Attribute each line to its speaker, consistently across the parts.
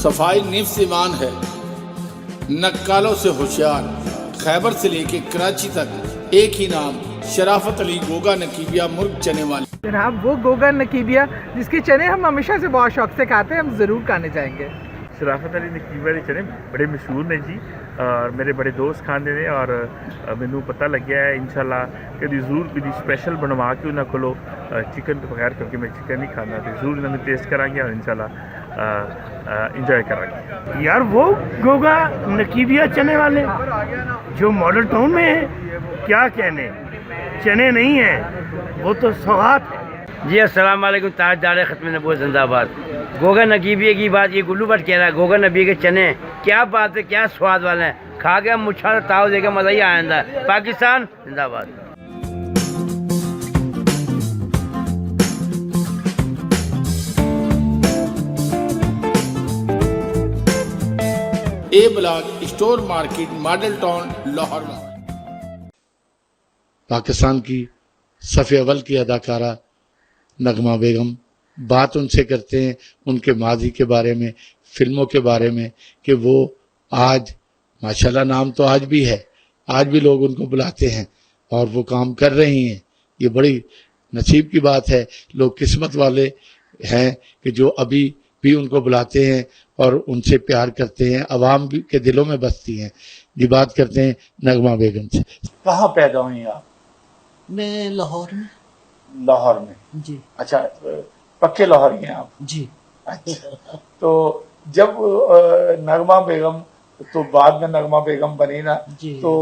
Speaker 1: صفائی نفس ایمان ہے، نکالوں سے ہوشیار، خیبر سے لے کے کراچی تک ایک ہی نام، شرافت علی گوگا نقیبیہ مرغ چنے والے۔
Speaker 2: جناب وہ گوگا نقیبیہ جس کے چنے ہم ہمیشہ سے بہت شوق سے کھاتے ہیں، ہم ضرور کھانے جائیں گے۔
Speaker 3: شرافت علی نقیبیہ کے چنے بڑے مشہور نے جی، اور میرے بڑے دوست کھانے نے، اور مینوں پتہ لگ گیا ہے انشاءاللہ کہ ضرور بھی اسپیشل بنوا کے انہوں کو چکن تو بغیر، کیونکہ میں چکن نہیں کھانا، تو ضرور انہوں نے ٹیسٹ کریں گے اور انشاءاللہ انجوائے کریں گے۔
Speaker 4: یار وہ گوگا نقیبیہ چنے والے جو ماڈل ٹاؤن میں ہیں، کیا کہنے، چنے نہیں ہیں وہ تو سوغات ہے۔
Speaker 5: جی السلام علیکم، تاجدار ختم نبوت زندہ آباد۔ گوگا نقیبیہ کی بات یہ گلو بٹ کہہ رہا ہے، گوگا نبی کے چنے کیا بات ہے، کیا سواد والے ہیں، کھا کے مچھا تاؤ دے کے مزہ ہی آئندہ۔ پاکستان زندہ آباد۔
Speaker 1: A block store market, model town, Lahore میں۔
Speaker 6: پاکستان کی صف اول کی اداکارہ نغمہ بیگم، بات ان سے کرتے ہیں ان کے ماضی کے بارے میں، فلموں کے بارے میں، کہ وہ آج ماشاءاللہ نام تو آج بھی ہے، آج بھی لوگ ان کو بلاتے ہیں اور وہ کام کر رہی ہیں۔ یہ بڑی نصیب کی بات ہے، لوگ قسمت والے ہیں کہ جو ابھی بھی ان کو بلاتے ہیں اور ان سے پیار کرتے ہیں، عوام بھی کے دلوں میں بستی ہیں۔ یہ بات کرتے ہیں نغمہ بیگم سے۔
Speaker 7: کہاں پیدا ہوئی آپ؟
Speaker 8: میں لاہور میں۔
Speaker 7: لاہور میں؟
Speaker 8: جی۔
Speaker 7: اچھا، پکے لاہوری ہیں آپ؟
Speaker 8: جی۔
Speaker 7: اچھا، تو جب نغمہ بیگم تو بعد میں نغمہ بیگم بنی نا،
Speaker 8: جی،
Speaker 7: تو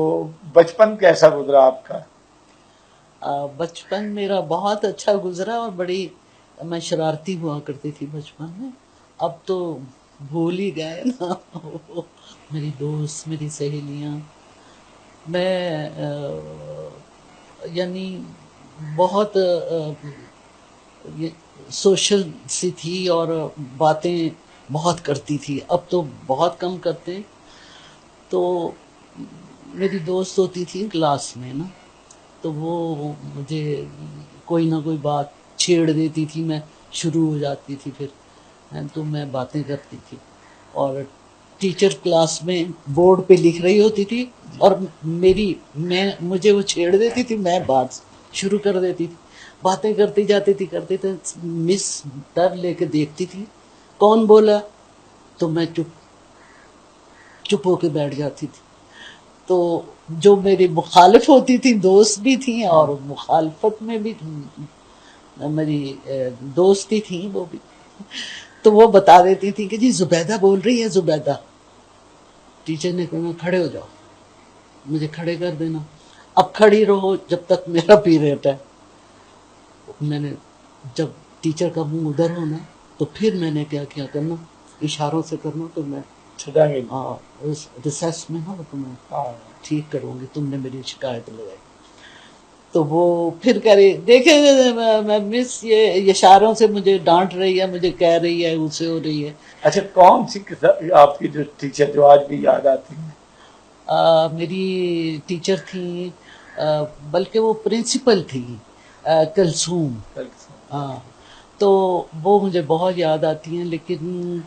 Speaker 7: بچپن کیسا گزرا آپ کا؟
Speaker 8: بچپن میرا بہت اچھا گزرا، اور بڑی میں شرارتی ہوا کرتی تھی بچپن میں۔ اب تو بھول ہی گئے نا میری دوست، میری سہیلیاں، میں یعنی بہت سوشل سی تھی اور باتیں بہت کرتی تھی۔ اب تو بہت کم کرتے ہیں۔ تو میری دوست ہوتی تھی کلاس میں نا، تو وہ مجھے کوئی نہ کوئی بات چھیڑ دیتی تھی، میں شروع ہو جاتی تھی، پھر تو میں باتیں کرتی تھی، اور ٹیچر کلاس میں بورڈ پہ لکھ رہی ہوتی تھی اور مجھے وہ چھیڑ دیتی تھی، میں بات شروع کر دیتی تھی، باتیں کرتی جاتی تھی مس ڈر لے کے دیکھتی تھی کون بولا، تو میں چپ ہو کے بیٹھ جاتی تھی۔ تو جو میری مخالف ہوتی تھی، دوست بھی تھیں اور مخالفت میں بھی میری دوستی تھیں وہ بھی، تو وہ بتا دیتی تھی کہ جی زبیدہ بول رہی ہے، زبیدہ۔ ٹیچر نے کہا کھڑے ہو جاؤ، مجھے کھڑے کر دینا، اب کھڑی رہو جب تک میرا پیریڈ ہے۔ میں نے جب ٹیچر کا منہ ادھر ہونا تو پھر میں نے کیا کرنا، اشاروں سے کرنا، تو میں ریسیس میں ہوں تو میں ٹھیک کروں گی، تم نے میری شکایت لگائی۔ تو وہ پھر کہہ رہی دیکھیں میں مس یہ اشاروں سے مجھے ڈانٹ رہی ہے، مجھے کہہ رہی ہے، اسے ہو رہی ہے۔
Speaker 7: اچھا، کون سی آپ کی جو ٹیچر جو آج بھی یاد آتی ہیں؟
Speaker 8: میری ٹیچر تھیں، بلکہ وہ پرنسپل تھی، کلثوم۔ ہاں، تو وہ مجھے بہت یاد آتی ہیں، لیکن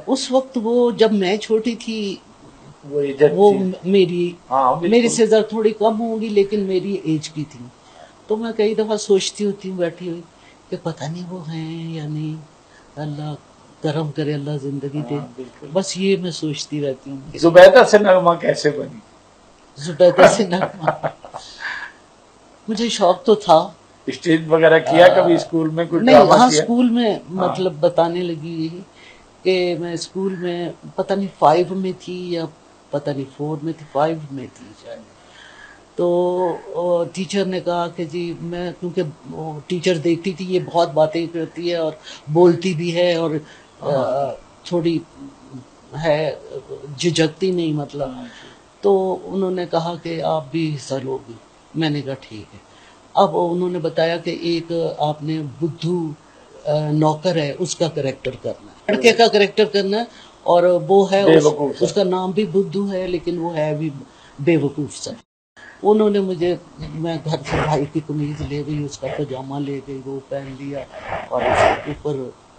Speaker 8: اس وقت وہ جب میں چھوٹی تھی، وہ میری سے ذرا تھوڑی کم ہوں گی، لیکن میری ایج کی تھی۔ تو میں کئی دفعہ سوچتی ہوتی ہوں بیٹھی ہوئی کہ پتہ نہیں وہ ہیں یا نہیں، اللہ کرم کرے، اللہ زندگی دے، بس یہ میں سوچتی رہتی ہوں۔
Speaker 7: زبیدہ سے نغمہ کیسے بنی؟
Speaker 8: زبیدہ سے نغمہ مجھے شوق تو تھا۔
Speaker 7: اسٹیج وغیرہ کیا کبھی اسکول میں کوئی
Speaker 8: نہیں،
Speaker 7: ڈرامہ
Speaker 8: ہاں
Speaker 7: کیا؟
Speaker 8: اسکول میں مطلب بتانے لگی یہی کہ میں اسکول میں پتہ نہیں 5 میں تھی یا پتہ نہیں 4 میں تھی، 5 میں تھی شاید۔ تو ٹیچر نے کہا کہ جی میں، کیونکہ ٹیچر دیکھتی تھی یہ بہت باتیں کرتی ہے اور بولتی بھی ہے اور تھوڑی ہے جھجکتی نہیں مطلب، تو انہوں نے کہا کہ آپ بھی حصہ لو گی۔ میں نے کہا ٹھیک ہے۔ اب انہوں نے بتایا کہ ایک آپ نے بدھو نوکر ہے، اس کا کریکٹر کرنا ہے، لڑکے کا کریکٹر کرنا ہے، اور وہ ہے اس کا نام بھی بدھو ہے، لیکن وہ ہے بھی بے وقوف سا۔ انہوں نے مجھے، میں گھر سے بھائی کی قمیض لے گئی، اس کا پاجامہ لے گئی، وہ پہن لیا، اور اس کے اوپر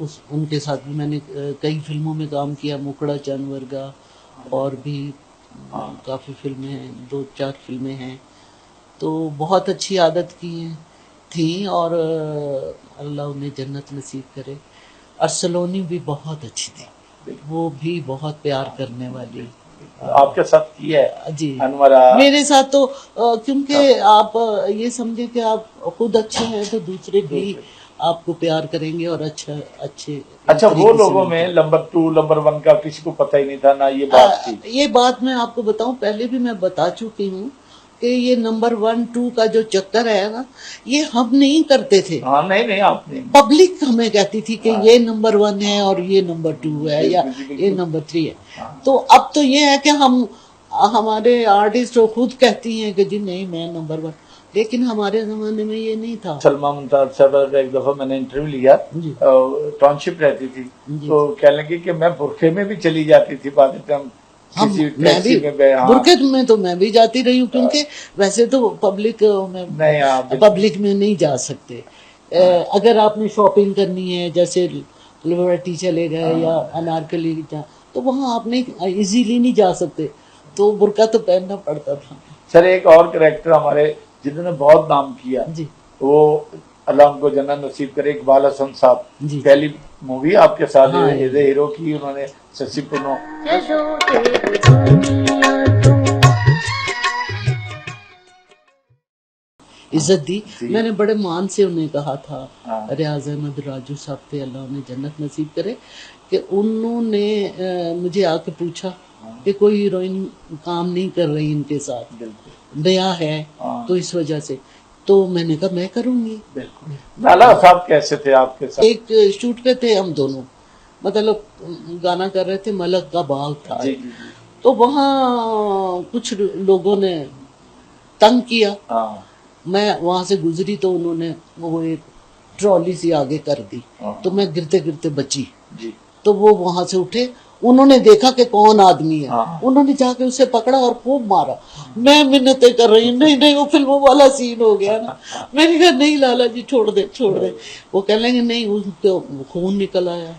Speaker 8: ان کے ساتھ بھی میں نے کئی فلموں میں کام کیا, مکڑا چند ورگا, اور بھی کافی فلمیں ہیں, 2-4 فلمیں ہیں. تو بہت اچھی عادت کی تھیں, اور اللہ انہیں جنت نصیب کرے. ارسلونی بھی بہت اچھی تھی, وہ بھی بہت پیار کرنے والی.
Speaker 7: آپ کے ساتھ کی ہے
Speaker 8: جی
Speaker 7: انورا؟
Speaker 8: میرے ساتھ تو کیونکہ آپ یہ سمجھیں کہ آپ خود اچھے ہیں تو دوسرے بھی آپ کو پیار کریں گے, اور اچھا
Speaker 7: وہ لوگوں میں نمبر 2 نمبر 1 کا کسی کو پتہ ہی نہیں تھا نا, یہ بات تھی.
Speaker 8: یہ بات میں آپ کو بتاؤں, پہلے بھی میں بتا چکی ہوں کہ یہ نمبر 1-2 کا جو چکر ہے نا, یہ ہم نہیں کرتے تھے.
Speaker 7: ہاں نہیں آپ نے,
Speaker 8: پبلک ہمیں کہتی تھی کہ یہ نمبر 1 ہے اور یہ نمبر 2 ہے یا یہ نمبر 3 ہے. تو اب تو یہ ہے کہ ہمارے آرٹسٹ خود کہتی ہیں کہ جی نہیں میں نمبر 1, لیکن ہمارے زمانے میں یہ نہیں تھا.
Speaker 7: سلما ممتاز صاحب کا ایک دفعہ میں نے انٹرویو لیا, ٹاؤن شپ رہتی تھی, تو کہنے لگی کہ میں برقعے میں بھی چلی جاتی تھی پاکستان.
Speaker 8: برقعے میں تو میں بھی جاتی رہی ہوں, کیونکہ ویسے تو پبلک میں نہیں جا سکتے. اگر آپ نے شاپنگ کرنی ہے, جیسے لبرٹی چلے گئے یا انارکلی, تو وہاں آپ نے ایزیلی نہیں جا سکتے, تو برقع تو پہننا پڑتا تھا.
Speaker 7: سر ایک اور کریکٹر ہمارے جنہوں نے بہت نام کیا, وہ اللہ ان کو جنت نصیب کرے, اقبال حسن صاحب. پہلی مووی آپ کے ساتھ ایز اے ہیرو کی انہوں نے, سسی پنو.
Speaker 8: عزت دی. میں نے بڑے مان سے انہیں کہا تھا, ریاض احمد راجو صاحب تھے, اللہ انہیں جنت نصیب کرے, کہ انہوں نے مجھے آ کے پوچھا کہ کوئی ہیروئن کام نہیں کر رہی ان کے ساتھ, نیا ہے تو اس وجہ سے. تو میں نے کہا میں کروں گی.
Speaker 7: لالا صاحب کیسے تھے آپ کے ساتھ؟
Speaker 8: ایک شوٹ پہ تھے ہم دونوں, مطلب گانا کر رہے تھے, ملک کا باغ تھا. تو وہاں کچھ لوگوں نے تنگ کیا, میں وہاں سے گزری تو انہوں نے وہ ایک ٹرالی سی آگے کر دی, تو میں گرتے گرتے بچی. تو وہ وہاں سے اٹھے, انہوں نے دیکھا کہ کون آدمی ہے, انہوں نے جا کے اسے پکڑا اور خوب مارا. میں منتیں کر رہی ہوں, نہیں وہ فلموں والا سین ہو گیا نا. میں نے کہا نہیں لالا جی چھوڑ دے. وہ کہنے لگے نہیں, ان کو خون نکل آیا,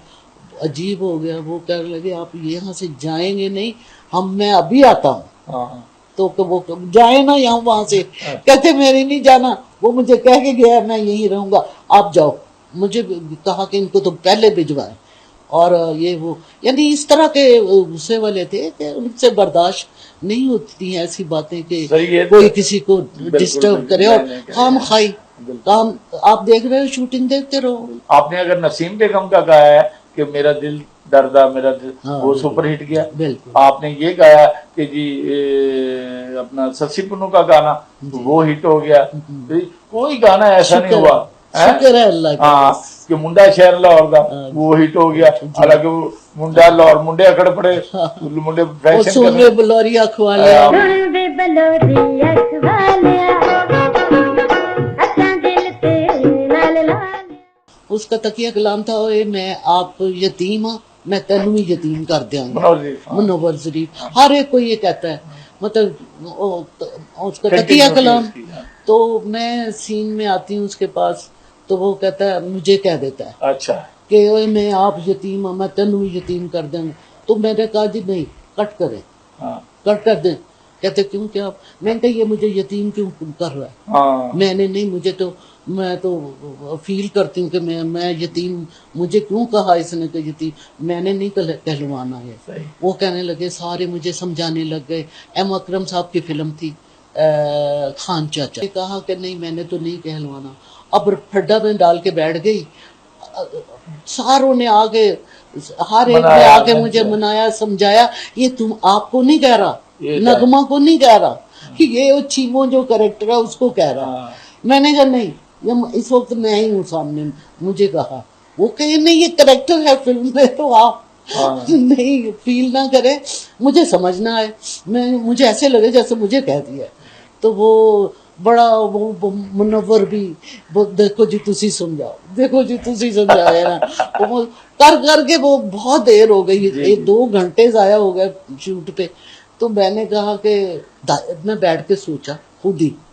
Speaker 8: عجیب ہو گیا. وہ کہنے لگے آپ یہاں سے جائیں گے نہیں, میں ابھی آتا ہوں. تو وہ جائے نا یہاں, وہاں سے کہتے میرے نہیں جانا, وہ مجھے کہہ کے گیا میں یہیں رہوں گا, آپ جاؤ. مجھے کہا کہ ان کو تو پہلے بھجوائے. اور یہ وہ یعنی اس طرح کے غصے والے تھے کہ ان سے برداشت نہیں ہوتی ہیں ایسی باتیں کہ کوئی کسی کو ڈسٹرب کرے. اور خام خائی کام آپ دیکھ رہے ہو, شوٹنگ دیکھتے رہو.
Speaker 7: آپ نے اگر نسیم بیگم کا گایا ہے کہ میرا دل دردا میرا دل, وہ سپر ہٹ گیا. آپ نے یہ گایا کہ جی اپنا سسی پنو کا گانا, وہ ہٹ ہو گیا. کوئی گانا ایسا نہیں ہوا
Speaker 8: شکر ہے اللہ کا
Speaker 7: کہ منڈا شہر لاہور کا, وہ ہٹ ہو گیا. حالانکہ منڈا لاہور, منڈے اکڑ پڑے, منڈے فیشن
Speaker 8: بلوری اخوالے. اس کا تکیہ کلام تھا, میں آپ یتیم ہاں میں تینوں ہی یتیم کر دیا گا. منور ظریف ہر ایک کو یہ کہتا ہے, مطلب اس کا تکیہ کلام. تو میں سین میں آتی ہوں اس کے پاس, تو وہ کہتا ہے, مجھے کہہ دیتا ہے
Speaker 7: اچھا
Speaker 8: کہ میں آپ یتیم ہوں میں تینوں ہی یتیم کر دیں گا. تو میں نے کہا جی نہیں, کٹ کریں, کٹ کر دیں. کہتے کیوں, کیا میں نے کہا یہ مجھے یتیم کیوں کر رہا ہے. میں نے نہیں, میں تو فیل کرتی ہوں کہ میں یتیم, مجھے کیوں کہا اس نے کہ یتیم, میں نے نہیں کہلوانا ہے. وہ کہنے لگے, سارے مجھے سمجھانے لگ گئے. ایم اکرم صاحب کی فلم تھی خان چاچا, کہا کہ نہیں میں نے تو نہیں کہلوانا. اب پھڈا میں ڈال کے بیٹھ گئی, ساروں نے آگے ہر ایک نے آگے مجھے منایا, سمجھایا, یہ تم آپ کو نہیں کہہ رہا, نغمہ کو نہیں کہہ رہا, کہ یہ چیمو جو کریکٹر ہے اس کو کہہ رہا. میں نے کہا نہیں, اس وقت میں ہی ہوں سامنے. مجھے کہا, وہ کہ نہیں یہ کریکٹر ہے فلم میں, تو آپ نہیں فیل نہ کرے, مجھے سمجھنا ہے. مجھے ایسے لگے جیسے مجھے کہہ دیا. تو وہ بڑا وہ منور بھی, دیکھو جی تسی سمجھاؤ, دیکھو جی تسی سمجھاؤ نا, وہ کر کے وہ بہت دیر ہو گئی, 2 گھنٹے ضائع ہو گئے شوٹ پہ. تو میں نے کہا کہ میں بیٹھ کے سوچا خود ہی